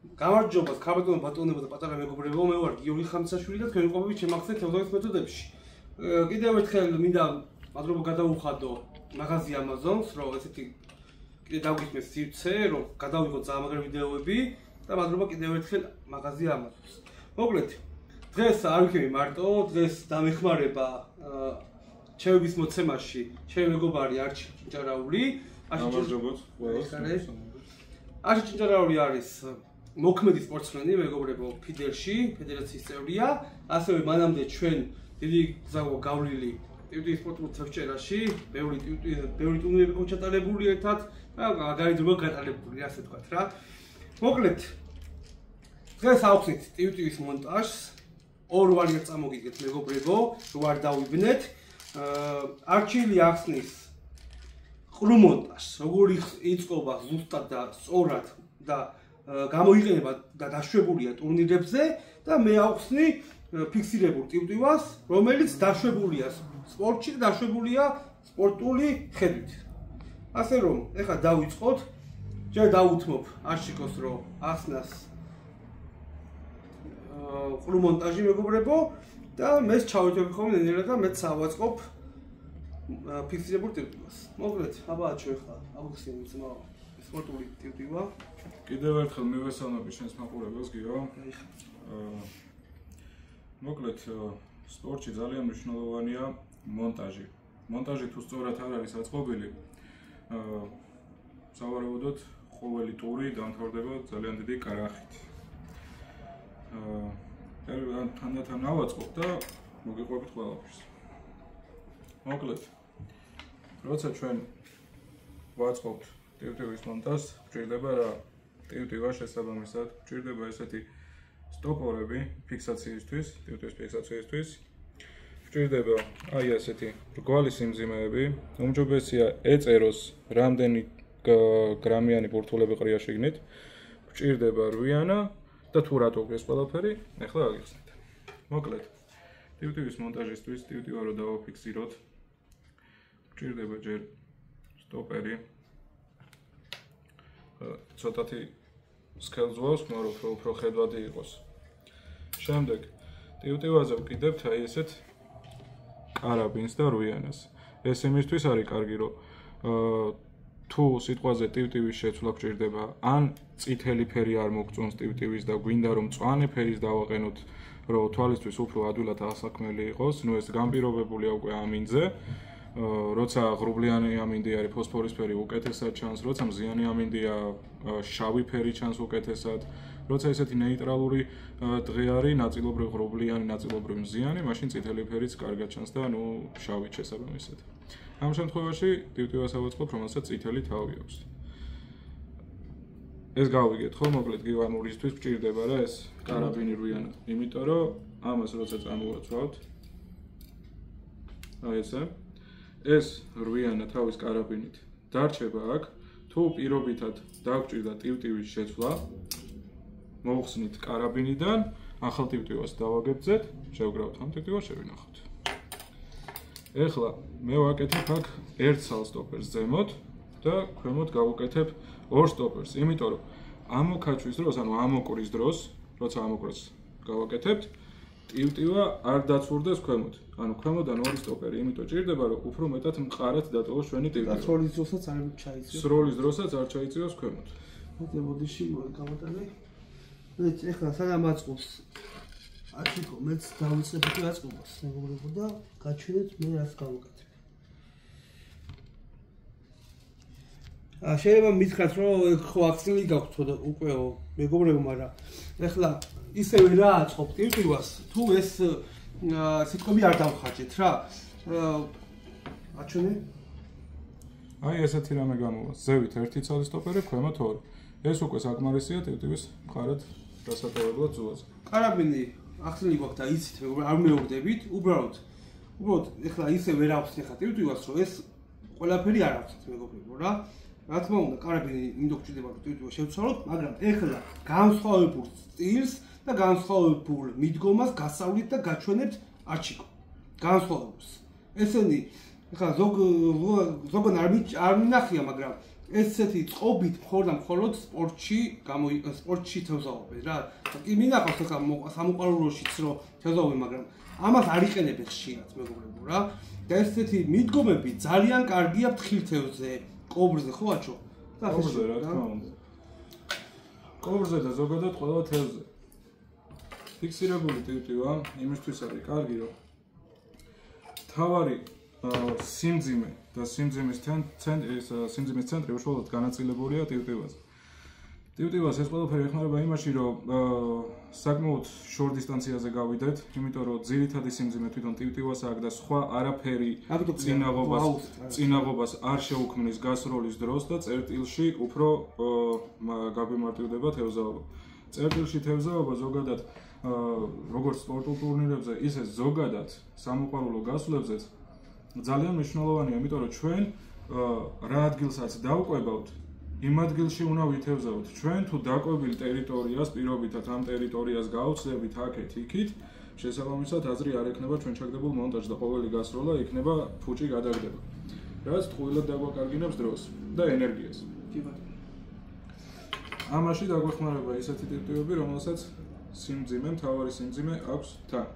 გამარჯობა, ბატონებო და პატარა მეგობრებო, მე ვარ გიორგი ხამცაშვილი და თქვენ ყოფებით ჩემახსენეთ თევზანის მეთოდებში. კიდევ ერთხელ მინდა მადლობა გადავუხადო მაღაზი Amazon-ს, რომ ესეთი კიდე დაგვიქმნეს სივრცე, რომ გადავიღოთ ძალიან მაგარი ვიდეოები და მადლობა კიდევ ერთხელ მაღაზი Amazon-ს. მოკლედ, დღეს არ ვიქნები მარტო, დღეს დამეხმარება ჩემების მოცემაში ჩემი მეგობარი არჩი ჭინჭარაული. გამარჯობოთ ყველას. არჩი ჭინჭარაული არის მოქმედი სპორტსმენი, მეგობრებო, ფიდერში, ფედერაციის წევრია, ასევე მანამდე ჩვენ დიდი გზავა გავლილი ტივტივის სპორტულ თევზჭერაში, ბევრი ტურნირები ჩატარებული ერთად და გაიძულო გატარებული, ასე ვთქვათ რა. მოკლედ, დღეს ავხსნით ტივტივის მონტაჟს, ორ ვარიანტს წამოგიგეთ მეგობრებო, რო არ დავიბნეთ. არჩილი ახსნის ყრუ მონტაჟს, როგორი იწყობა ზუსტად და სწორად და გამოიყენება და დაშვებულია ტურნირებზე და მე ავხსნი ფიქსირებულ ტივტივას, რომელიც დაშვებულია სპორტში და დაშვებულია სპორტული ხედვით. ასე რომ, ეხლა დავიწყოთ, ჯერ დავუთმობ არჩიკოს, რომ ახსნას ყრუ მონტაჟი მეგობრებო და მეც ჩავეთვები ხოლმე ნენერად და მეც ავაწყობ ფიქსირებულ ტივტივას. მოკლედ, აბა ჩვენ ხა ავხსნით ძმა სპორტული ტივტივა. კიდევ ერთხელ მივესალმები შენს მაყურებელს, გიო. მოკლედ, სპორტში ძალიან მნიშვნელოვანია მონტაჟი. მონტაჟი თუ სწორად არ არის აწყობილი, სავარაუდოდ ყოველი ტური დამთავრდება ძალიან დიდი კარახით. თანდათან ავაწყობ და მოგიყვებით ყველაფერს. მოკლედ, როცა ჩვენ ვაწყობთ ტივტივის მონტაჟს, გვჭირდება რა? ტივტივა შესაბამისად გვჭირდება ესეთი სტოპორები ფიქსაციისთვის, ტივტივის ფიქსაციისთვის. გვჭირდება აი ესეთი რგვალი სიმძიმეები, უმჯობესია ეწეროს რამდენი გრამიანი ბურთულები ყრია შიგნით. გვჭირდება რვიანა და თუ რატო ეს ყველაფერი, ახლა აგიხსნით. მოკლედ, ტივტივის მონტაჟისთვის ტივტივა რო დავაფიქსიროთ, გვჭირდება ჯერ სტოპერი. ცოტათი სქელძვავს, მაგრამ უფრო ხედვადი იყოს. შემდეგ ტივტივაზე ვკიდებთ აი ესეთ კარაბინს და რვიანას. ეს იმისთვის არის კარგი, რომ თუ სიტყვაზე ტივტივის შეცვლა გვჭირდება, ან წითელი ფერი არ მოგწონს ტივტივის და გვინდა რომ მწვანე ფერის დავაყენოთ, რომ თვალისთვის უფრო ადვილად ასაქმელი იყოს, ნუ ეს განპირობებულია უკვე ამინდზე. როცა ღრუბლიანი ამინდი არის ფოსფორისფერი უკეთესად ჩანს, როცა მზიანი ამინდია შავი ფერი ჩანს უკეთესად, როცა ესეთი ნეიტრალური დღე არის, ნაწილობრივ ღრუბლიანი, ნაწილობრივ მზიანი, მაშინ წითელი ფერიც კარგად ჩანს და ნუ შავით შესაბამისად. ამ შემთხვევაში ტივტივას ავაწყობ, რომელსაც წითელი თავი აქვს. ეს გავიგეთ ხო, მოკლედ გივანურისთვის გვჭირდება რა ეს კარაბინი რვიანა, იმიტომ რომ ამას როცა წამოვაცვავთ, აი ესე ეს რვიანა თავის კარაბინით დარჩება აქ, თუ პირობითად დაგჭირდა ტივტივის შეცვლა, მოვხსნით კარაბინიდან, ახალ ტივტივას დავაგებძეთ, შევგრავთ ამ ტივტივას, შევინახოთ. ეხლა მე ვაკეთებ აქ ერთ სალ სტოპერს ზემოთ და ქვემოთ გავუკეთებ ორ სტოპერს, იმიტომ რომ ამოქაჩვის დროს, ანუ ამოკვრის დროს, როცა ამოკვრის გავაკეთებთ, ტივტივა არ დაცურდეს ქვემოთ. ანუ ქვემოდან ორი სტოპერი, იმიტომ ჭირდება, რომ უფრო მეტად მყარად დატოვოს ჩვენი ტივტივა. სროლის დროსაც არ ჩაიწიოს. სროლის დროსაც არ ჩაიწიოს ქვემოთ. მოდიში გამოტანე. ეხლა სანამ აწყობს არჩიკო, მეც დავიწყებ თუ აწყობას, მეგობრებო და გაჩვენეთ მე რას გავუკეთებ. შეიძლება მითხრათ, რომ ხო აქციული გაქვთ უკვე მეგობრებო, მაგრამ ეხლა ისევე რა აწყობ ტივტივას, თუ ეს სიტყვები არ დავხარჯეთ რა. აჩვენე? აი ესეთი რამე გამოვა. ზევით ერთი ცალი სტოპერი, ქვემოთ ორი. ეს უკვე საკმარისია ტივტივის მყარად დასატოვებლად ზღვაზე. კარაბინი ახსნილი გვაქვს და იცით მეგობრებო, არ მეუბნებით, უბრალოდ ეხლა ისე ვერ ავხსნი ხა ტივტივას, რომ ეს ყველაფერი არ ავხსნით მეგობრებო რა. რა თქმა უნდა, კარაბინი იმდო გვჭირდება, რომ ტივტივა შევცვალოთ, მაგრამ ეხლა განსხვავებულ სტილს და განსხვავებულ მიდგომას გასავლით და გაჩვენებთ არჩიკო. განსხვავებულს. ესენი ეხლა ზოგან არ მინახია, მაგრამ ესეთი წყობით მხოლოდ სპორტში თევზაობენ რა. კი მინახავს ახლა სამოყვარულოშიც რომ თევზაობენ, მაგრამ ამას არ იყენებენ ხშირად მეგობრებო რა. და ესეთი მიდგომები ძალიან კარგია ფრთხილ-თევზზე, კობრზე ხო აჩო? კობრზე რა თქმა უნდა. კობრზე და ზოგადად ყველა თევზზე. ფიქსირებული ტივტივა იმისთვის არის კარგი, რომ თავარი სიმძიმე და სიმძიმის ცენტრი უშუალოდ განაწილებულია ტივტივაზე. ტივტივას ეს ყველაფერი ეხმარება იმაში, რომ საკმაოდ შორ დისტანციაზე გავიდეთ, იმიტომ რომ ძირითადი სიმძიმე თვითონ ტივტივას აქვს და სხვა არაფერი წინაღობას არ შეუქმნის გასროლის დროს და წერტილში უფრო გაგვიმარტივდება თევზაობა. წერტილში თევზაობა ზოგადად როგორც სპორტულ ტურნირებზე, ისე ზოგადად სამოყვარულო გასვლებზეც ძალიან მნიშვნელოვანია, იმიტომ რომ ჩვენ რა ადგილსაც დავყვებავთ, იმ ადგილში უნდა ვითევზავთ. ჩვენ თუ დაკვებილ ტერიტორიას პირობითად ამ ტერიტორიას გავცდებით აქეთ-იქით, შესაბამისად აზრი არ ექნება ჩვენ ჩაგდებულ მონტაჟს და ყოველი გასროლა იქნება ფუჭი გადაგდება. რაც ტყუილად დაგვაკარგინებს დროს და ენერგიას. კი ბატონო. ამაში დაგვეხმარება ისეთი ტიპები, რომელსაც სიმძიმე, მთავარი სიმძიმე აქვს თან.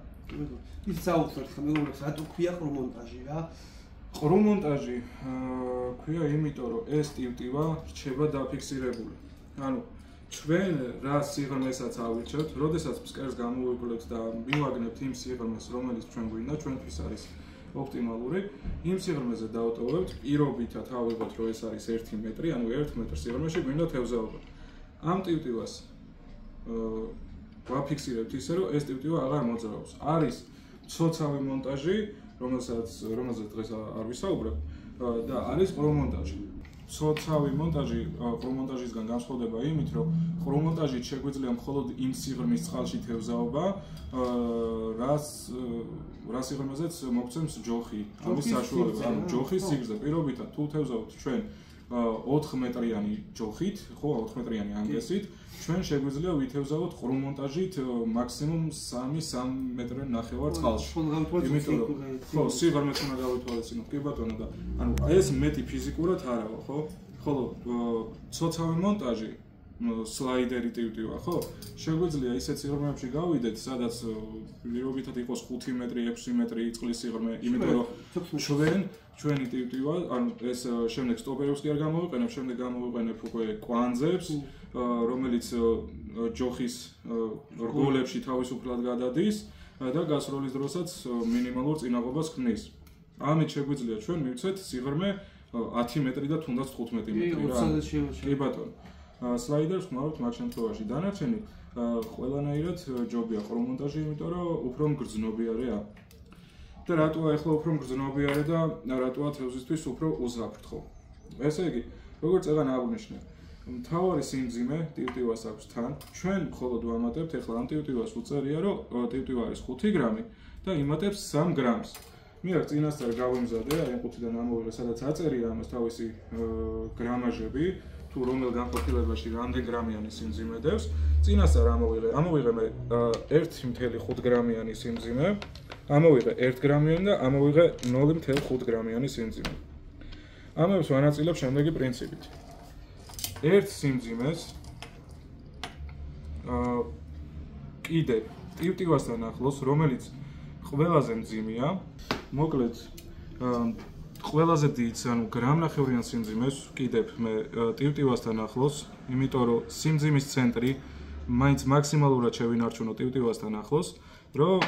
ის საუბრობთ ხა მეგობრებს, რატო ქვია ყრომონტაჟი რა? ყრომონტაჟი ქვია იმიტომ, რომ ეს ტივტივა რჩება დაფიქსირებული. ანუ ჩვენ რა სიღრმესაც ავირჩევთ, როდესაც ფსკერს გამოვიკვლებთ და მივაგნებთ იმ სიღრმეს, რომელიც ჩვენ გვინდა, ჩვენთვის არის ოპტიმალური, იმ სიღრმეზე დავტოვებთ, პირობითად ავიღოთ, რომ ეს არის 1 მეტრი, ანუ 1 მეტრ სიღრმეში გვინდა თევზაობა. ამ ტივტივას ვაფიქსირებთ ისე, რომ ეს ტივტივა აღარ მოძრაობს. არის ცოცავი მონტაჟი, რომელსაც დღეს არ ვისაუბრებ და არის ყრომონტაჟი. ცოცავი მონტაჟი ყრომონტაჟისგან განსხვავდება იმით, რომ ყრომონტაჟით შეგვიძლია მხოლოდ იმ სიღრმის წყალში თევზაობა, რა სიღრმეზეც მოგცემს ჯოხი, ამის საშუალება, ანუ ჯოხის სიგრძე. პირობითად თუ თევზავთ ჩვენ 4 მეტრიანი ჯოხით, ხო, 4 მეტრიანი ანგესით, ჩვენ შეგვიძლია ვითევზავოთ ყრომონტაჟით მაქსიმუმ 3 მეტრ ნახევარ წყალში. იმიტომ რომ ხო, სიღრმეც უნდა გავითვალისწინოთ, კი ბატონო და ანუ ეს მეტი ფიზიკურად არავა, ხო? ხოლო ცოცავი მონტაჟი სლაიდერი ტივტივა, ხო? შეგვიძლია ისეთ სიღრმეებში გავიდეთ, სადაც პირობითად იყოს 5 მეტრი, 6 მეტრი წყლის სიღრმე, იმიტომ რომ ჩვენი ტივტივა, ანუ ეს შემდეგ სტოპერებს კი არ გამოვიყენებ, შემდეგ გამოვიყენებ უკვე კვანძებს, რომელიც ჯოხის რგოლებში თავისუფლად გადადის და გასროლის დროსაც მინიმალურ წინაღობას ქმნის. ამით შეგვიძლია ჩვენ მივცეთ სიღრმე 10 მეტრი და თუნდაც 15 მეტრი რა. კი ბატონო. სლაიდერს ხმარობთ მაგ შემთხვევაში. დანარჩენი ყველანაირად ჯობია ყრომონტაჟი, იმიტომ რომ უფრო მგრძნობიარეა. და რატოა ახლა უფრო მგრძნობიარე და რატოა თევზისთვის უფრო უზრაფთ ხო? ესე იგი, როგორც ეგან აღნიშნე, მთავარი სიმძიმე ტივტივას აქვს თან. ჩვენ მხოლოდ ვამატებთ ახლა ამ ტივტივას უწერია, რომ ტივტივა არის 5 გრამი და იმატებს 3 გრამს. მე აქ წინასწარ გავიმზადე, აი ამ ყუთიდან ამოვიღე, სადაც აწერია ამას თავისი გრამაჟები, თუ რომელ განყოფილებაში რამდენ გრამიანი სიმძიმე დევს. წინასწარ ამოვიღე მე 1.5 გრამიანი სიმძიმე, ამოვიღე 1 გრამიანი და ამოვიღე 0.5 გრამიანი სიმძიმე. ამებს ვანაწილებ შემდეგი პრინციპით. ერთ სიმძიმეს კიდევ ტივტივასთან ახლოს, რომელიც ყველაზე მძიმეა, მოკლედ ყველაზე დიდ, ანუ გრამნახევრიან სიმძიმეს კიდევ მე ტივტივასთან ახლოს, იმიტომ რომ სიმძიმის ცენტრი მაინც მაქსიმალურად შევინარჩუნო ტივტივასთან ახლოს, რომ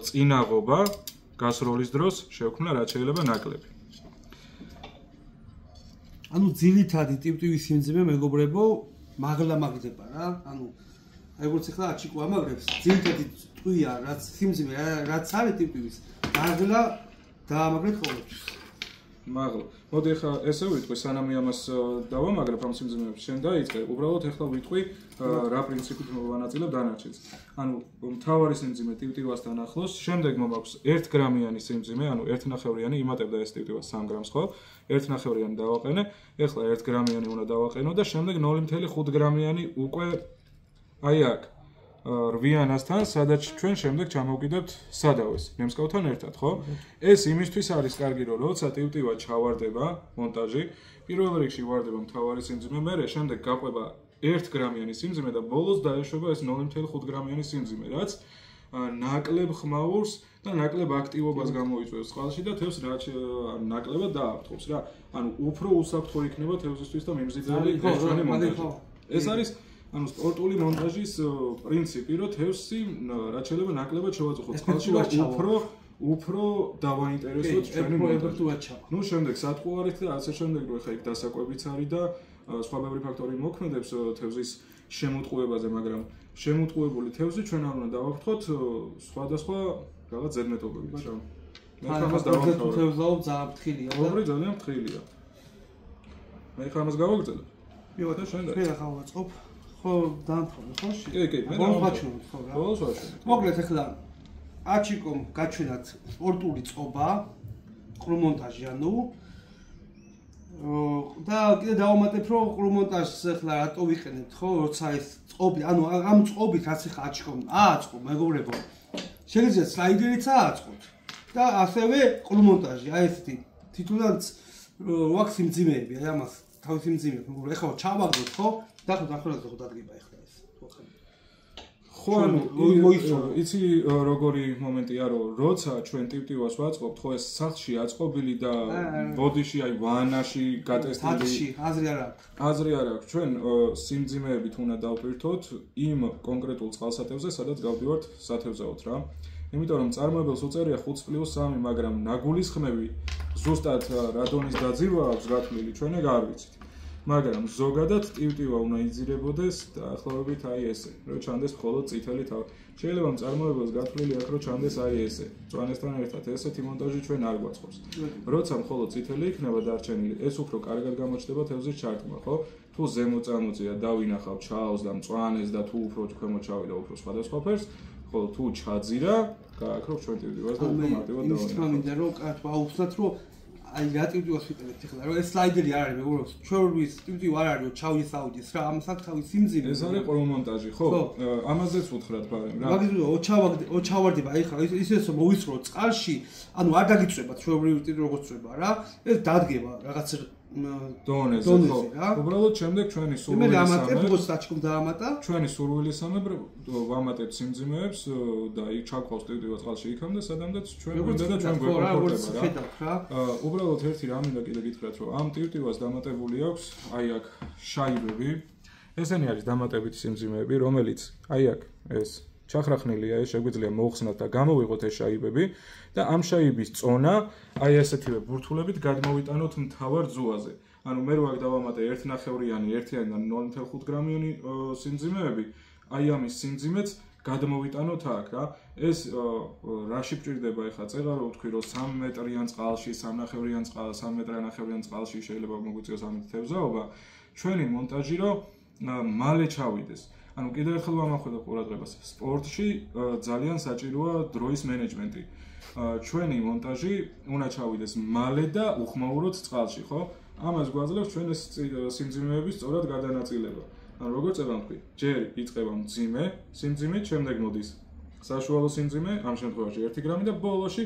წინაღობა გასროლის დროს შევქმნა რაც შეიძლება ნაკლები. ანუ ძირითადი ტივტივის სიმძიმე მეგობრებო, მაღლა მაგდება რა. ანუ როგორც ახლა აჩიკო ამაგრებს, ძირითადი ტყვია, რაც სიმძიმე, რაც არის ტივტივის, მაღლა დაამაგრეთ ყოველთვის. მაღლა. მოდი ახლა ესე ვიტყვი, სანამ ამას დავამაგრებ ამ სიმძიმეებს, შენ დაიწყე, უბრალოდ ახლა ვიტყვი რა პრინციპით ვანაწილებ დანარჩენს. ანუ მთავარი სიმძიმე ტივტივასთან ახლოს, შემდეგ მომაქვს 1 გრამიანი სიმძიმე, ანუ 1.5-იანი იმატებდა ეს ტივტივა 3 გრამს, ხო? 1.5-იანი დავაყენე, ახლა 1 გრამიანი უნდა დავაყენო და შემდეგ 0.5 გრამიანი უკვე აი აქ. რვიანასთან, სადაც ჩვენ შემდეგ ჩამოვკიდებთ სადავეს, ნემსკოვთან ერთად, ხო? ეს იმისთვის არის კარგი, რომ როცა ტივტივა ჩავარდება მონტაჟი, პირველ რიგში ვარდება მთავარი სიმძიმე, მერე შემდეგ გაყვება 1 გრამიანი სიმძიმე და ბოლოს დაეშვება ეს 0.5 გრამიანი სიმძიმე, რაც ნაკლებ ხმაურს და ნაკლებ აქტივობას გამოიწვევს წყალში და თევზს ნაკლებად დააფრთხობს რა. ანუ უფრო უსაფრთხო იქნება თევზისთვის და მიმზიდველი ჩვენი მონტაჟი. ეს არის ანუ სპორტული მონტაჟის პრინციპი, რომ თევზი რაც შეიძლება ნაკლებად შევაწუხოთ წყალში და უფრო დავაინტერესოთ ჩვენი მონტაჟი. ნუ შემდეგ სატყუარით და ასე შემდეგ, რომ ეხა იქ დასაკვებიც არის და სხვა ბევრი ფაქტორი მოქმედებს თევზის შემოტყუებაზე, მაგრამ შემოტყუებული თევზი ჩვენ არ უნდა დავაფრთხოთ სხვადასხვა რაღაც ზედმეტობებით რა. მე ხამას დავამთავრებ. თევზაო ძალიან ფრთხილია. ორი ძალიან ფრთხილია. მე ხამას გავაგრძელებ. მივა და შენ და ხა ვაწყობ. ხო დაამთავრე ხო? კი, მე დავამთავრე ხო რა. ბოლოს ვაშვი. მოკლედ ახლა აჩიკომ გაჩვენათ სპორტული წყობა, ყრუმონტაჟი ანუ და კიდე დავამატებ რომ ყრუმონტაჟს ახლა რატო ვიყენებთ ხო როცა ეს წყობი ანუ ამ წყობით რაც ახლა აჩიკომ ააწყო მეგობრებო შეიძლება სლაიდერიც ააწყოთ და ასევე ყრუმონტაჟი აი ესეთი თითქოს ვაქს სიმძიმეები აი ამას თავის სიმძიმეები მეგობრებო ახლა ჩავაგდოთ ხო დაახლოებით ხო დადგება ახლა ეს ხო ანუ იცი როგორი მომენტია რომ როცა ჩვენ ტივტივას ვაწყობთ ხო ეს სახლში აწყობილი და ბოდიში აი ვანაში გატესტილი აზრი არ აქვს ჩვენ სიმძიმეებით უნდა დავპირთოთ იმ კონკრეტულ წყალსატევზე სადაც გავდივართ სათევზაოდ რა იმიტომ რომ წარმოებელს უწერია 5+3 მაგრამ ნაგულისხმები ზუსტად რადონის დაძირვა აქვს გათვლილი ჩვენ ეგ არ ვიცით მაგრამ ზოგადად ტივტივა უნდა იძირებოდეს დაახლოებით აი ესე, რომ ჩანდეს მხოლოდ წითელი თავი. შეიძლება მწარმოებელს გათვლილი აქვს, რომ ჩანდეს აი ესე. წვანესთან ერთად ესეთი მონტაჟი ჩვენ არ გვაწყობს. როცა მხოლოდ წითელი იქნება დარჩენილი, ეს უფრო კარგად გამოჩნდება თევზის ჩარტმა, ხო? თუ ზემოწამოწია დავინახავ ჩაოს და მწვანეს და თუ უფრო ქვემოთ ჩავიდა უფრო სხვადასხვა ფერს, ხოლო თუ ჩაძირა, გააკროთ ჩვენ ტივტივას და უფრო მარტივად დავინახავთ. იმის მინდა რომ აუხსნათ რომ აი რა ტივტივას ვიტანებთ ახლა რომ ეს სლაიდერი არ არის მეგობრებო ჩვეულის ტივტივ არ არის რომ ჩავისაუდის რა ამას აქვს თავის სიმძიმე ეს არის ყრუმონტაჟი ხო ამაზეც უთხრათ ბარემ რა მაგის ოჩავარდება აი ხა ისეც რომ მოვისრო წყალში ანუ არ დაგიწვება ჩვეულის ტივტივ როგორც წვება რა ეს დადგება რაღაც დონეზე ხო უბრალოდ შემდეგ ჩვენი სურვილისამებრ ვამატებთ სიმძიმეებს და იქ ჩაგყავს ტივტივა წყალში იქამდე სადამდეც ჩვენ გვინდა და ჩვენ გვეკომფორტება რა უბრალოდ ერთი რამ მინდა კიდე გითხრათ რომ ამ ტივტივას დამატებული აქვს აი აქ შაიბები ესენი არის დამატებითი სიმძიმეები რომელიც აი აქ ეს ჩახრახნილია ეს შეგვიძლია მოუხსნათ და გამოვიღოთ ეს შაიბები და ამ შაიბის წონა აი ესეთივე ბურთულებით გადმოვიტანოთ მთავარ ძუაზე. ანუ მე რო აქ დავამატე 1.5-იანი 1-იანი და 0.5 გრამიანი სიმძიმეები, აი ამის სიმძიმეც გადმოვიტანოთ აქ რა. ეს რაში გჭირდება ეხლა წერა რომ ვთქვი რომ 3 მეტრიან წყალში, 3.5-იან 3 მეტრიან წყალში შეიძლება მოგვიწიოს ამით თევზაობა, ჩვენი მონტაჟი რომ მალე ჩავიდეს. ანუ კიდევ ერთხელ ვამახვილებ ყურადღებას. სპორტში ძალიან საჭიროა დროის მენეჯმენტი. ჩვენი მონტაჟი უნდა ჩავიდეს მალე და უხმაუროთ წყალში, ხო? ამას გვაძლევს ჩვენ ეს სიმძიმეების სწორად გადანაწილება. ანუ როგორ წერა ვთქვი, ჯერ იწყება მძიმე, სიმძიმით, შემდეგ მოდის საშუალო სიმძიმე, ამ შემთხვევაში 1 გრამი და ბოლოში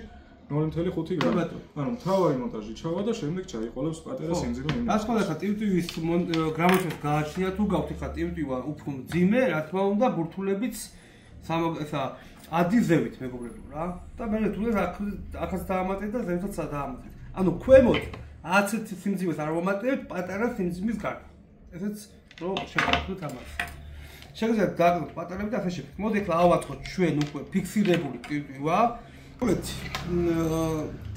0.5 გრამი. ანუ მთავარი მონტაჟი ჩავა და შემდეგ ჩაიყოლებს პატარა სიმძიმე. რას ხარ ახლა ტივტივის გრამოჩას გააჩნია თუ გავთ ახლა ტივტივა უფრო მძიმე, რა თქმა უნდა, ბურთულებიც ესა ადიზევით მეგობრებო რა. და მე თუ აქაც დაამატეთ და ზემოთაც დაამატეთ. ანუ ქვემოთ 10 სიმძიმეს არ ვამატებთ, პატარა სიმძიმის გარდა. ესეც რომ შევხვდეთ ამას. შეგიძლიათ გააკეთოთ პატარები და ასე შემდეგ. მოდი ახლა ავაწყოთ ჩვენ უკვე ფიქსირებული ტივტივა. მოგეთ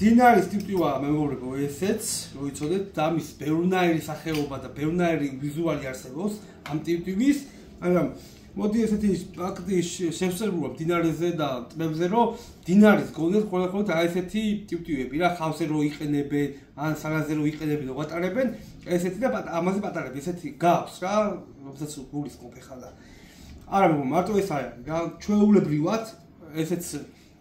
დინარის ტივტივა მეგობრებო ესეც მოიცოდეთ და მის ბევრნაირი სახეობა და ბევრნაირი ვიზუალი არსებობს ამ ტივტივის, მაგრამ მოდი ესეთი ფაქტი შევსებულობ დინარზე და ტბებზე რომ დინარის გონებს ყველაფერად აი ესეთი ტივტივები რა ხავსე რო იყენებენ ან საგაზე რო იყენებენ და ვატარებენ ესეთი და ამაზე პატარები ესეთი გაქვს რა რომელსაც გულისხმობ ახლა არა მარტო ეს არის რა ჩვეულებრივად ესეც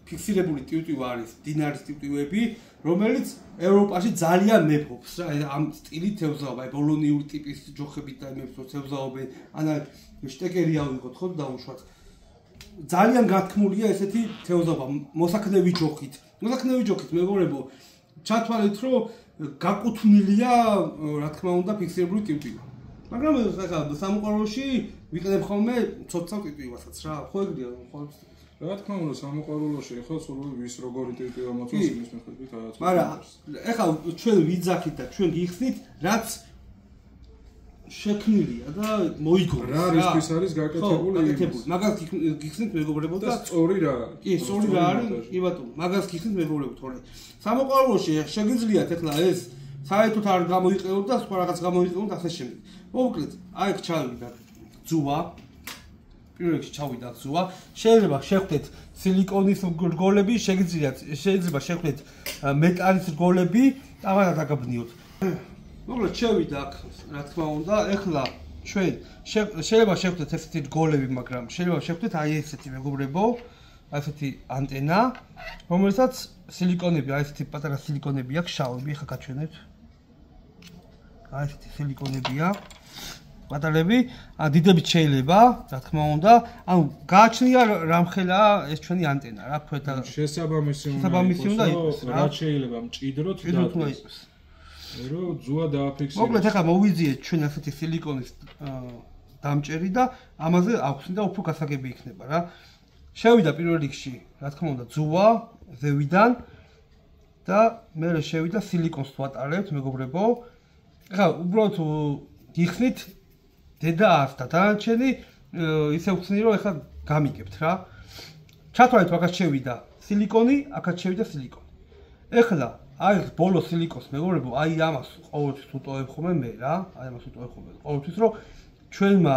ფიქსირებული ტივტივა არის დინარის ტივტივები რომელიც ევროპაში ძალიან მეფობს რა ამ სტილით თევზაობა აი ბოლონიური ტიპის ჯოხებით და იმებს თევზაობენ ან შტეკერი ავიღოთ ხო დაუშვათ ძალიან გათქმულია ესეთი თეოზობა მოსაქნევი ჯოხით. მოსაქნევი ჯოხით მეგობრებო, ჩათვალეთ რომ გაკუთვნილია, რა თქმა უნდა, ფიქსირებული ტივტივა. მაგრამ ახლა სამოყვარულოში ვიყენებ ხოლმე ცოცხალ ტივტივასაც რა, ხო ეგრეა, ხო? რა თქმა უნდა, სამოყვარულოში ახლა სულ ვის როგორი ტივტივა მოწონს იმის მიხედვით რაღაც. მაგრამ ახლა ჩვენ ვიძახით და ჩვენ გიხსნით, რაც შექმნილია და მოიგონეს რა რისთვის არის გაკეთებული იმის. მაგას გიხსნით მეგობრებო და სწორი რა. კი, სწორი რა არის? კი ბატონო, მაგას გიხსნით მეგობრებო, თორე სამოყვარულოში შეგიძლიათ ახლა ეს საერთოდ არ გამოიყენოთ და სხვა რაღაც გამოიყენოთ ასე შემდეგ. მოკლედ, აი ეს ჩავიდა ძუვა. პირველ რიგში ჩავიდა ძუვა. შეიძლება შეხვდეთ სილიკონის რგოლები, შეიძლება შეხვდეთ მეტალის რგოლები, ამას დაგაბნიოთ. მოკლედ შევიდა აქ, რა თქმა უნდა, ეხლა ჩვენ შეიძლება შეხვდეთ ესეთი რგოლები, მაგრამ შეიძლება შეხვდეთ აი ესეთი მეგობრებო, აი ესეთი ანტენა, რომელსაც სილიკონები, აი ესეთი პატარა სილიკონები აქვს, შავები, ხა გაჩვენებთ. აი ესეთი სილიკონებია. პატარები, დიდებით შეიძლება, რა თქმა უნდა, ანუ გააჩნია რამხელა ეს ჩვენი ანტენა, რა ქვია შესაბამისი უნდა იყოს, რა შეიძლება მჭიდროთ და იყოს. რომ ძუა დააფიქსიროს. მოკლედ ახლა მოვიძიეთ ჩვენ ასეთი სილიკონის დამჭერი და ამაზე აქვსნი და უფრო გასაგები იქნება რა. შევიდა პირველ რიგში, რა თქმა უნდა, ძუვა ზევიდან და მერე შევიდა სილიკონს ვატარებთ, მეგობრებო. ახლა უბრალოდ გიხსნით დედა ასთა დანარჩენი ისე ვხსნი რომ ახლა გამიგებთ რა. ჩათვალეთ მაგას შევიდა სილიკონი, აქაც შევიდა სილიკონი. ახლა აი ბოლო სილიკონს მეგობრებო, აი ამას ყოველთვის უტოვებ ხოლმე მე რა, აი ამას უტოვებ ხოლმე ყოველთვის რომ ჩვენმა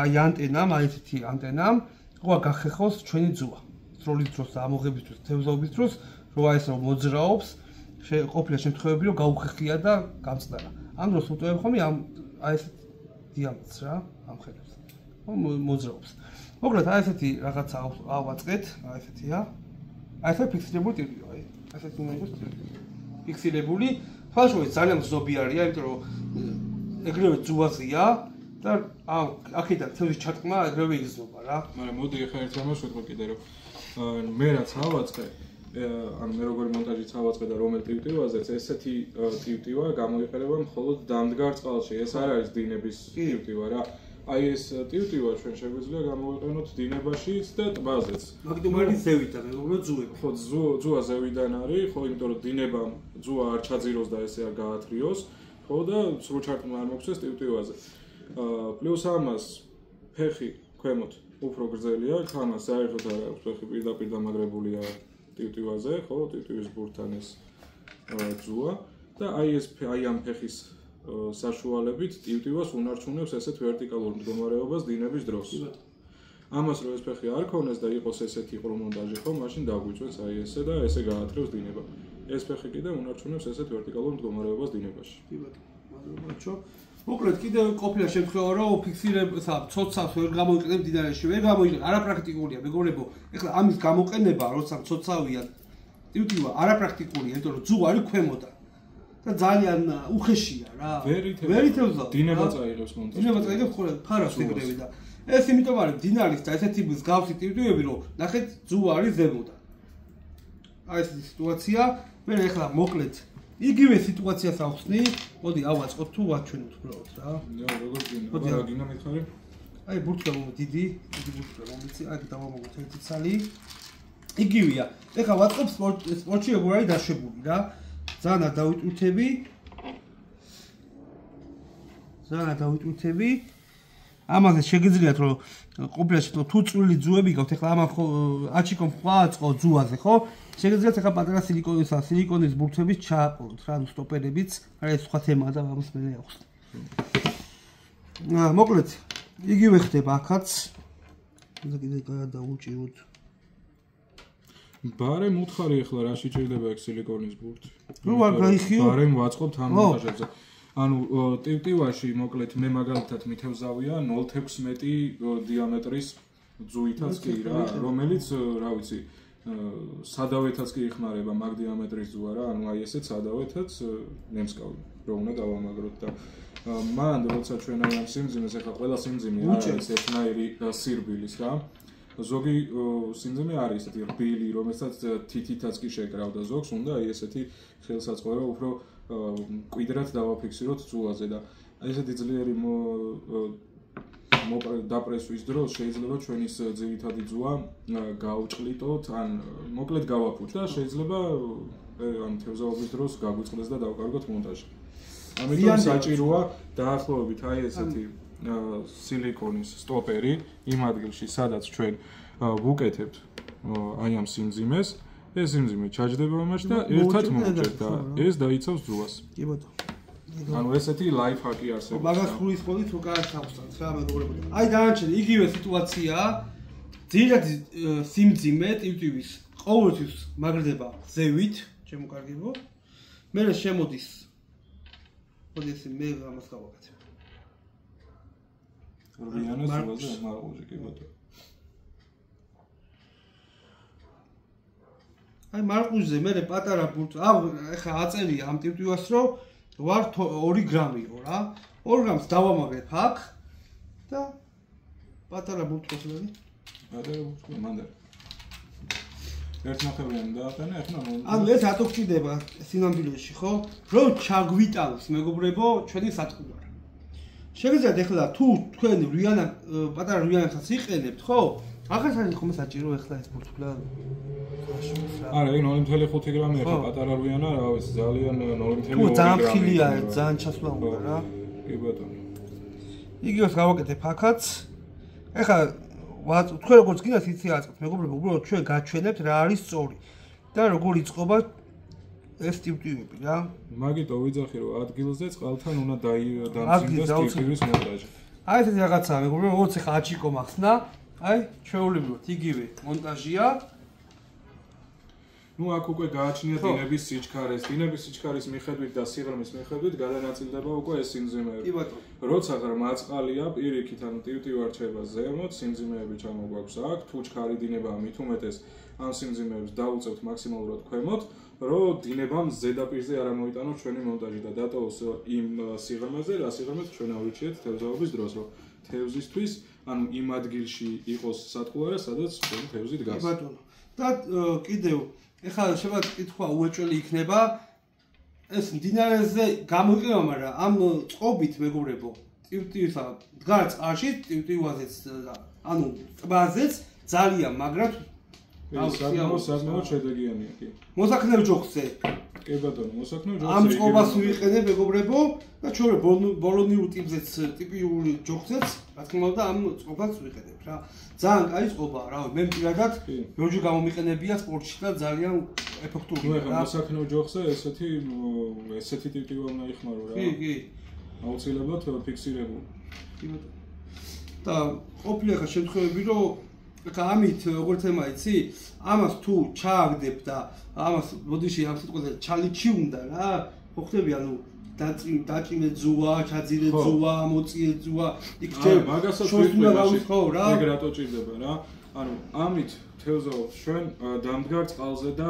აი ანტენამ, აი ესეთი ანტენამ ყოა გახეხოს ჩვენი ძუვა. სროლის დროს და ამოღებისთვის, თევზაობის დროს, რომ აი ეს რომ მოძრაობს, ყოფილა შემთხვევები რომ გაუხეხია და გამწდარა. ამ დროს უტოვებ ხოლმე აი ეს დიამეტრს რა, ამ ხედავს. მოძრაობს. მოკლედ აი ესეთი რაღაცა ავაწყეთ, აი ესეთია. აი ეს ფიქსირებული ტიპია, აი. ასეთი უნდა იყოს ფიქსირებული. ფაშოი ძალიან ზობიარია, იმიტომ რომ ეგრევე ძუვაზია და აქედან თევზის ჩატკმა ეგრევე იგრძნობა რა. მაგრამ მოდი ახლა ერთ რამას ვეთქვი კიდე რომ მე რაც ავაწყე, ანუ მე როგორი მონტაჟიც ავაწყე და რომელ ტივტივაზეც ესეთი ტივტივა გამოიყენება მხოლოდ დამდგარ წყალში. ეს არ არის დინების ტივტივა რა. აი ეს ტივტივა ჩვენ შეგვიძლია გამოვიყენოთ დინებაშიც და ტბაზეც. მაგდუმარი ზევიდან, მეგობრებო, ძუები. ხო, ძუა ზევიდან არის, ხო, იმიტომ რომ დინებამ ძუა არ ჩაძიროს და ესე არ გაათრიოს, ხო და სრულ ჩარტმა არ მოგვცეს ტივტივაზე. პლუს ამას ფეხი ქვემოთ უფრო გრძელია, ამას საერთოდ არ აქვს ფეხი პირდაპირ დამაგრებულია ტივტივაზე, ხო, ტივტივის ბურთთან ეს ძუა და აი ამ ფეხის საშუალებით ტივტივას უნარჩუნებს ესეთ ვერტიკალურ მდგომარეობას დინების დროს. ამას რომ ეს ფეხი არ ქონდეს და იყოს ესეთი ყრუმონტაჟი, ხო, მაშინ დაგვიწვევს აი ესე და ესე გაათრევს დინება. ეს ფეხი კიდე უნარჩუნებს ესეთ ვერტიკალურ მდგომარეობას დინებაში. კი ბატონო, მადლობა. მოკლედ კიდე ყოფილა შემთხვევა რომ ფიქსირებს ცოცავს ვერ გამოიყენებ დინარეში, ვერ გამოიყენებ, არაპრაქტიკულია, მეგობრებო. ეხლა ამის გამოყენება, როცა ცოცავია ტივტივა, არაპრაქტიკულია, იმიტომ რომ ძუვა არის ქვემოდან. და ძალიან უხეშია რა. ვერ ითევზა. დინება წაიღებს მონტაჟს. დინება წაიღებს ხოლმე ფარავს ეგრევე და ეს იმიტომ არის დინარის და ესეთი მსგავსი ტივტივები რომ ნახეთ ძუვა არის ზემოდან. აი ეს სიტუაცია, მე ეხლა მოკლედ იგივე სიტუაციას ავხსნი, მოდი ავაწყოთ თუ ვაჩვენოთ უბრალოდ რა. როგორ გინდა? რა გინდა მითხარი? აი ბურთი დიდი ბურთი მომიცი, აი დავამოგოთ ერთი ცალი. იგივეა. ეხლა ვაწყობ სპორტში როგორ არის დაშვებული რა. ზანა დავიტვირთები. ამაზე შეგიძლიათ რომ ყოფილაში თუ წვრილი ძუები გაქვთ, ეხლა ამან აჩიკომ ხვააწყო ძუაზე, ხო? შეგიძლიათ ეხლა პატარა სილიკონის ბურთების ჩააყოლოთ რა, სტოპერებიც, არა ეს სხვა თემაა და ამას მე აქვს. მოკლედ, იგივე ხდება აქაც. და კიდე გადავუჭიროთ. ბარემ უთხარი ახლა რა შეჭირდება ეგ სილიკონის ბურთი. ნუ არ გაიხიო. ბარემ ვაწყობთ ამ მონტაჟებზე. ანუ ტივტივაში მოკლედ მე მაგალითად მithევზავია 0.16 დიამეტრის ძუითაც კი რა, რომელიც რა ვიცი სადავეთაც კი იხმარება მაგ დიამეტრის ძუა რა, ანუ აი ესეც სადავეთაც ნემსკავი რო უნდა დავამაგროთ და მან როცა ჩვენ აი ამ სიმძიმეს ახლა ყველა სიმძიმე არის ერთნაირი სირბილის რა. ზოგი სიმძიმე არის ესეთი რბილი, რომელსაც თითითაც კი შეკრავდა ზოგს, უნდა აი ესეთი ხელსაწყოება უფრო კვიდრად დავაფიქსიროთ ძუაზე და ესეთი ძლიერი დაპრესვის დროს შეიძლება ჩვენის ძირითადი ძუა გაუჭყლიტოთ, ან მოკლედ გავაფუჭ და შეიძლება ამ თევზაობის დროს გაგვიწყდეს და დავკარგოთ მონტაჟი. ამიტომ საჭიროა დაახლოებით აი ესეთი სილიკონის სტოპერი იმ ადგილში, სადაც ჩვენ ვუკეთებთ აი ამ სიმძიმეს, ეს სიმძიმე ჩაჯდება ამაში და ერთად მოვჭერთ და ეს დაიცავს ძუას. კი ბატონო. ანუ ესეთი ლაიფჰაკი არსებობს. მაგას ხურის ხოლით რო კარგად თავსავს რა მეგობრებო. აი დანარჩენი იგივე სიტუაციაა. ძირითადი სიმძიმე ტივტივის ყოველთვის მაგრდება ზევით, ჩემო კარგებო. მე შემოდის. მოდი ესე მე ამას გავაკეთებ. რიანას ზუაზე მაღლობზე კი ბატონო. აი მარყუჟზე მე პატარა ბურთი. ეხლა აწერია ამ ტივტივას რომ ვარ 2 გრამიო რა. 2 გრამს დავამაგრებ აქ და პატარა ბურთს ვაძლევი. პატარა ბურთი მანდ. ერთნახევრიანი დააყენა, ეხლა ანუ ეს რატო გჭირდება სინამდვილეში, ხო? რომ ჩაგვიტანოს მეგობრებო ჩვენი სატყუარი. შეგიძლიათ ეხლა თუ თქვენ პატარა რვიანას იყენებთ, ხო? ახლა ხომ საჭირო ეხლა ეს ბურთულა არა, 0.5 გრამი ახლა პატარა რვიანა, რა ვიცი, ძალიან 0.5 გრამი. ძალიან ხილია, ძალიან ჩასვლა უნდა რა. კი ბატონო. იგივეს გავაკეთებ აქაც. ეხლა თქვენ როგორც გინდათ იცი აწყობთ, მეგობრებო, უბრალოდ ჩვენ გაჩვენებთ რა არის სწორი და როგორ იწყობა ეს ტივტივები რა. მაგიტო ვიძახი რომ ადგილზე წყალთან უნდა დამძიმდეს ტივტივის მონტაჟი. აი ესეთი რაღაცაა მეგობრებო, როგორც ეხლა აჩიკო მახსნა, აი ჩვეულებრივად იგივე მონტაჟია. ნუ აქ უკვე გააჩნია დინების სიჩქარეს, დინების სიჩქარის მიხედვით და სიღრმის მიხედვით გადანაწილდება უკვე ეს სიმძიმეები. კი ბატონო. როცა ღრმა წყალია, პირიქით ან ტივტივი არჩება ზემოთ, სიმძიმეები ჩამოგვაქვს აქ, თუ ჩქარი დინებაა მით უმეტეს ამ სიმძიმეებს დაუწევთ მაქსიმალურად ქვემოთ, რომ დინებამ ზედაპირზე არ ამოიტანოს ჩვენი მონტაჟი და დატოვოს იმ სიღრმეზე, რა სიღრმეც ჩვენ ავირჩიეთ თევზაობის დროს, რომ თევზისთვის, ანუ იმ ადგილში იყოს სატყუარი, სადაც ჩვენი თევზი დგას. კი ბატონო. და კიდევ ეხლა შეგვიძლია კითხვა უეჭველი იქნება ეს მდინარეზე გამოიყენება, მაგრამ ამ წყობით მეგობრებო, ტივტივისა დგას წყალში, ტივტივაზეც ანუ ტბაზეც ძალიან მაგრად საკმაოდ შედეგიანია კი. მოსაქნელ ჯოხზე. კი ბატონო, მოსაქნელ ჯოხზე. ამ წყობას ვიყენებ მეგობრებო და ჩვენ ბოლონიურ ტიპიური ჯოხზეც, რა თქმა უნდა, ამ წყობას ვიყენებ რა. ძალიან კაი წყობაა რა. მე პირადად ბევრი გამომიყენებია სპორტში და ძალიან ეფექტურია. ნუ ეხლა მოსაქნელ ჯოხზე ესეთი ტიპი უნდა იხმარო რა. კი, კი. აუცილებლად ფიქსირებული. კი ბატონო. და ყოფილი ახლა შემთხვევები რომ ეხლა ამით როგორც ема იცი, ამას თუ ჩააგდებ და ამას მოდიში ამ სიტყვაზე ჩალიჩი უნდა რა. ხო ხდები ანუ დაჭიმე ძუა, ჩაძირე ძუა, მოწიე ძუა, იქ მაგასაც ვიყო რა. ეგ რატო ჭირდება რა? ანუ ამით თევზაობთ ჩვენ დამდგარ წყალზე და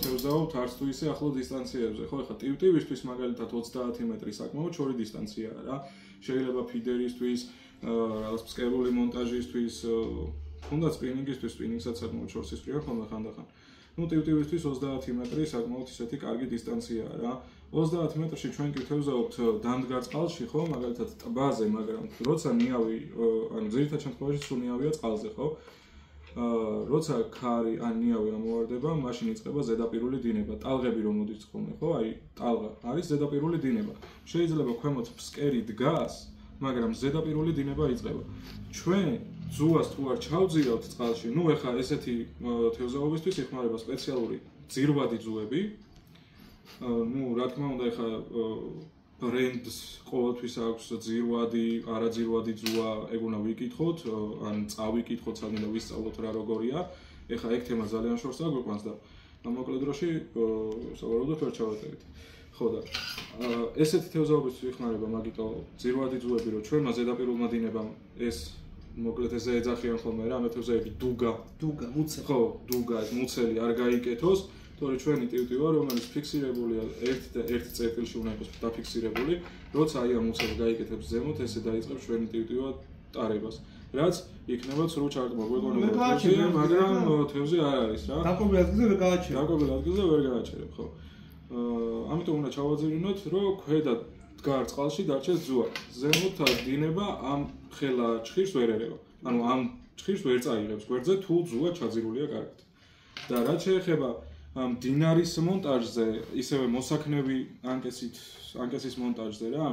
თევზაობთ არც თუ ისე ახლო დისტანციებზე. ხო, ეხლა ტივტივისთვის მაგალითად 30 მეტრი საკმაოდ შორი დისტანციაა რა. შეიძლება ფიდერისთვის, რაღაც ფსკერული მონტაჟისთვის, თუნდაც სპინინგისთვის, სპინინგსაც საკმაოდ შორს ისწრია ხოლმე ხანდახან. ნუ ტივტივისთვის 30 მეტრი საკმაოდ ისეთი კარგი დისტანციაა რა. 30 მეტრში ჩვენ კი თევზაობთ დამდგარ წყალში, ხო, მაგალითად ტბაზე, მაგრამ როცა ნიავი, ანუ ძირითად შემთხვევაში სულ ნიავია წყალზე, ხო? როცა ქარი ან ნიავი ამოვარდება, მაშინ იწყება ზედაპირული დინება. ტალღები რომ მოდის ხოლმე, ხო? აი, ტალღა არის ზედაპირული დინება. შეიძლება ქვემოთ ფსკერი დგას, მაგრამ ზედაპირული დინება იწყება. ჩვენ ძუას თუ არ ჩავძირავთ წყალში, ნუ ეხლა ესეთი თევზაობისთვის იხმარება სპეციალური ძირვადი ძუები. ნუ რა თქმა უნდა ეხლა ბრენდს ყოველთვის აქვს ძირვადი, არაძირვადი ძუა, ეგ უნდა ვიკითხოთ, ან წავიკითხოთ სანამ და ვისწავლოთ რა როგორია. ეხლა ეგ თემა ძალიან შორს აგვიყვანს და მოკლედ დროში სავარაუდოდ ვერ ჩავატარეთ. ხო და ესეთი თევზაობისთვის იხმარება მაგიტო ძირვადი ძუები, რომ ჩვენმა ზედაპირულმა დინებამ ეს მოკლედ ესე ეძახიან ხოლმე რა, ამ თევზაები დუგა, მუცელი. ხო, დუგა, ეს მუცელი არ გაიკეთოს. თორე ჩვენი ტივტივა რომელიც ფიქსირებულია ერთ წერტილში უნდა იყოს დაფიქსირებული, როცა აი ამ მუცელს გაიკეთებს ზემოთ, ესე დაიწყებს ჩვენი ტივტივა ტარებას. რაც იქნება ცრუ ჩარტმა გვეგონება თევზია, მაგრამ თევზი არ არის რა. დაკვირვებულ ადგილზე ვერ გააჩერებ. დაკვირვებულ ადგილზე ვერ გააჩერებ, ხო. ამიტომ უნდა ჩავაძირინოთ, რომ ქვედა დგარ წყალში დარჩეს ძუა. ზემოთ დინება ამ ხელა ჭხირს ვერ ერევა. ანუ ამ ჭხირს ვერ წაიღებს გვერდზე თუ ძუა ჩაძირულია კარგად. და რაც შეეხება მდინარის მონტაჟზე, ისევე მოსაქნევი ანკესის მონტაჟზე რა.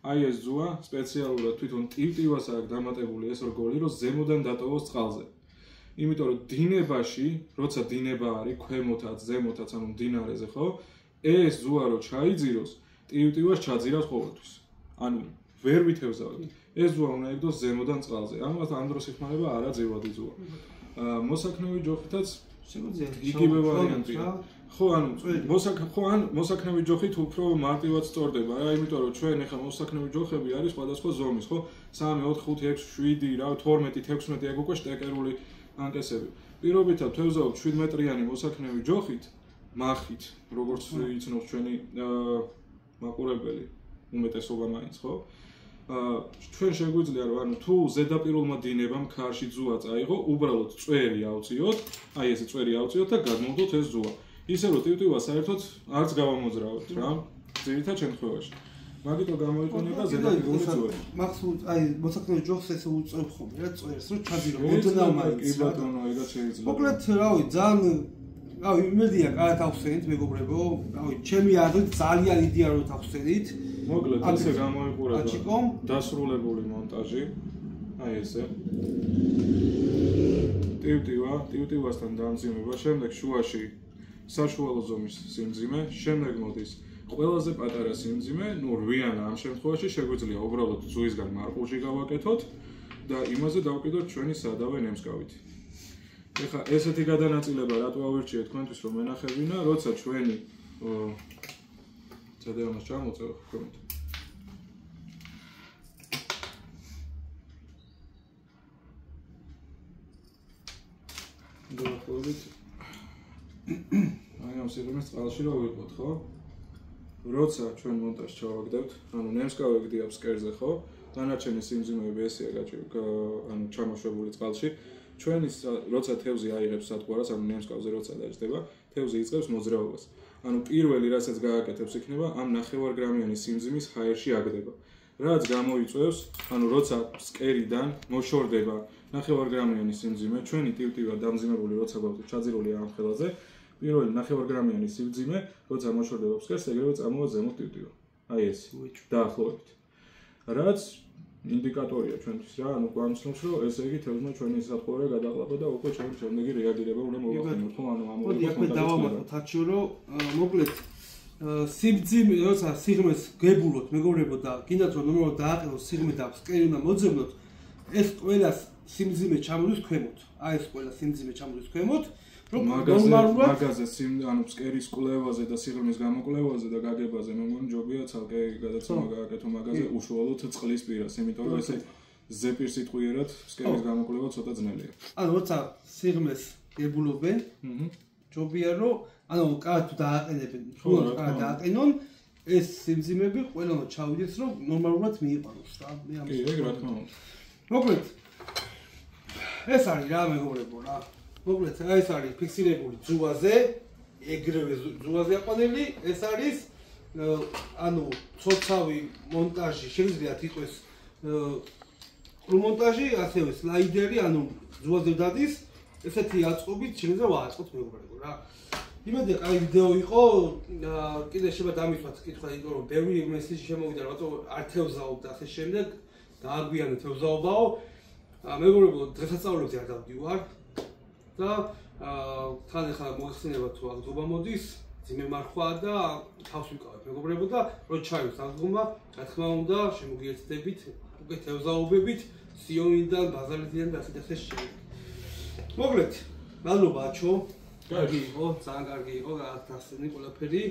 აი ეს ძუა სპეციალურად თვითონ ტივტივას აქვს დამატებული ეს რგოლი, რომ ზემოდან დატოვოს წყალზე. იმიტომ რომ დინებაში, როცა დინება არის ქვემოთაც, ზემოთაც, ანუ მდინარეზე, ხო? ეს ძუა რო ჩაიძიროს, ტივტივას ჩაძირავს ყოველთვის. ანუ ვერ ვითევზავთ. ეს ძუა უნდა იგდოს ზემოდან წყალზე. ამას ამ დროს იხმარება არაძევადი ძუა. მოსაქნევი ჯოხითაც იგივე ვარიანტია. ხო, ანუ მოსაქნევი ჯოხით უფრო მარტივად სწორდება რა, იმიტომ რომ ჩვენ ახლა მოსაქნევი ჯოხები არის სხვადასხვა ზომის, ხო? 3, 4, 5, 6, 7, რა, 12, 16 ეგ უკვე შტეკერული ანკესები. პირობითად თევზაობთ 7 მეტრიანი მოსაქნევი ჯოხით, მახით, როგორც იცნობს ჩვენი მაყურებელი, უმეტესობა მაინც, ხო? ჩვენ შეგვიძლია რომ ანუ თუ ზედაპირულმა დინებამ ქარში ძუა წაიღო, უბრალოდ წვერი ავწიოთ, აი ესე წვერი ავწიოთ და გადმოვდოთ ეს ძუა. ისე რომ ტივტივა საერთოდ არც გავამოძრავოთ რა, ძირითად შემთხვევაში. მაგიტო გამოიყენება ზედაპირული ძუები. მახსოვს, აი მოსაქნევი ჯოხს ესე უწევ ხოლმე რა, წვერს რომ ჩაძირო, მოდნავ მაინც. კი ბატონო, ეგაც შეიძლება. მოკლედ, რავი, ძალიან რავი, იმედია კარგად ახსენით, მეგობრებო. რავი, ჩემი აზრით ძალიან იდეა რომ ახსენით. მოკლედ, ესე გამოიყურება დასრულებული მონტაჟი. აი ესე. ტივტივასთან დამძიმება, შემდეგ შუაში საშუალო ზომის სიმძიმე, შემდეგ მოდის ყველაზე პატარა სიმძიმე, ნუ 8-ანა ამ შემთხვევაში შეგვიძლია უბრალოდ ძუისგან მარყულში გავაკეთოთ და იმაზე დავკიდოთ ჩვენი სადავე ნემსკავით. ეხლა ესეთი გადანაწილება რატო ავირჩიეთ თქვენთვის რომ ენახებინა, როცა ჩვენი სადავემას ჩამოწევ ხომ. დავაყოლით აი ამ სიღრმის წყალში რა ვიყოთ, ხო? როცა ჩვენ მონტაჟს ჩავაგდებთ, ანუ ნემსკავი გდია ფსკერზე, ხო? დანარჩენი სიმძიმეები ესეა ანუ ჩამოშვებული წყალში. ჩვენი როცა თევზი აიღებს სათყვარას, ანუ ნემსკავზე როცა დაждდება, თევზი იწყებს მოძრაობას. ანუ პირველი რასაც გააკეთებს იქნება ამ 9 გრამიანი სიმძიმის ჰაერში აგდება. რაც გამოიწვევს, ანუ როცა ფსკერიდან მოშორდება 9 გრამიანი სიმძიმე, ჩვენი ტივტივა დამძიმებული როცა გვაქვს ჩაძირული ამ ხელაზე, პირველი 9 გრამიანი სიმძიმე, როცა მოშორდება ფსკერს, ეგრევე წამოვა ზემოთ ტივტივა. აი ეს. დაახლოებით. რაც ინდიკატორია ჩვენთვის რა, ანუ გვამცნობს, რომ ესე იგი თევზმა ჩვენი სათხოვრო გადაყლაპა და უკვე ჩვენი შემდეგი რეაგირება უნდა მოვახდინოთ, ხო? ანუ ამ მოდი ახლა დავამატოთ აჩო, რომ მოკლედ სიმძიმე, როცა სიღრმეს გებულოთ, მეგობრებო და კიდაც რომ ნორმალურად დააყენოთ სიღრმე და ფსკერი უნდა მოძებნოთ, ეს ყველა სიმძიმე ჩამოდის ქვემოთ. აი ეს ყველა სიმძიმე ჩამოდის ქვემოთ. მაგაზე ანუ ფსკერის კვლევაზე და სიღრმის გამოკვლევაზე და გაგებაზე მე მგონი ჯობია ცალკე გადაცემა გააკეთო მაგაზე უშუალოდ წყლის პირას, იმიტომ რომ ესე ზეპირ სიტყვიერად ფსკერის გამოკვლევა ცოტა ძნელია. ანუ როცა სიღრმეს გებულობენ, ჯობია რომ ანუ კარგად დააყენებენ, სულად კარგად დააყენონ, ეს სიმძიმეები ყველანაირად ჩავიდეს, რომ ნორმალურად მიიყვანოს რა. მე ამას კი, ეგ რა თქმა უნდა. მოკლედ ეს არის რა მეგობრებო რა. მოკლედ ეს არის ფიქსირებული ძუაზე, ეგრევე ძუაზე აყვანილი, ეს არის ანუ ცოცავი მონტაჟი, შეგვიძლიათ იყოს პრომონტაჟი, ასევე სლაიდერი, ანუ ძუაზე დადის, ესეთი აწყობით შეგვიძლია ვააწყოთ მეგობრებო რა. იმედია კაი ვიდეო იყო, კიდე შეიძლება დამისვათ კითხვა, იმიტომ რომ ბევრი მესიჯი შემოვიდა, რატო არ თევზაობ და ასე შემდეგ, დააგვიანე თევზაობაო. მეგობრებო, დღესასწაულებზე არ დავდივარ. და თან ახლა მოიხსენება თუ აღდგომა მოდის, ძიმე მარხვა და თავს ვიკავებ მეგობრებო და რო ჩაივს აღდგომა, რა თქმა უნდა, შემოგიერთდებით უკვე თევზაობებით, სიონიდან, ბაზალეთიდან და ასე შემდეგ. მოკლედ, მადლობა აჩო. კარგი იყო, ძალიან კარგი იყო, გასცემი ყველაფერი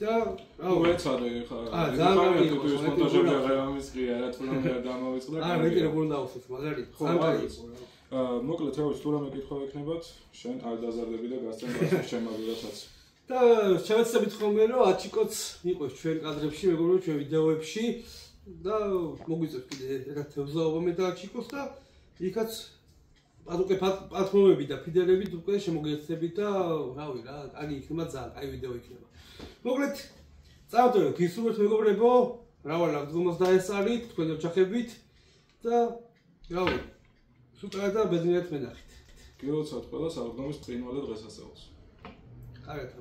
და რა უეცადე ხა. ძალიან კარგი იყო, მონტაჟები აღამისყია, რა თქმა უნდა დამავიწყდა. მე კიდევ უნდა დავუსვით, მაგარი. ძალიან კარგი იყო. მოკლედ რა თუ რამე კითხვა ექნებათ, შენ არ დაზარდები და გასცენ შემაგულათაც. და შევეცდებით ხოლმე რომ აჩიკოც იყოს ჩვენ კადრებში, მეგობრებო, ჩვენ ვიდეოებში და მოგვიწევს კიდე ერთ თევზაობა მე და აჩიკოს და იქაც უკვე პლატფორმები და ფიდერები უკვე შემოგეცდებით და რავი რა, კარგი იქნება ძალიან, კაი ვიდეო იქნება. მოკლედ, წავდივართ გისურვებთ მეგობრებო, მრავალ აღდგომას დაესწარით, თქვენი ოჯახებით და რავი, სუპერად და ბედნიერად მენახეთ. გილოცავთ ყველას აღდგომის ბრინვალე დღესასწაულს. კარგად.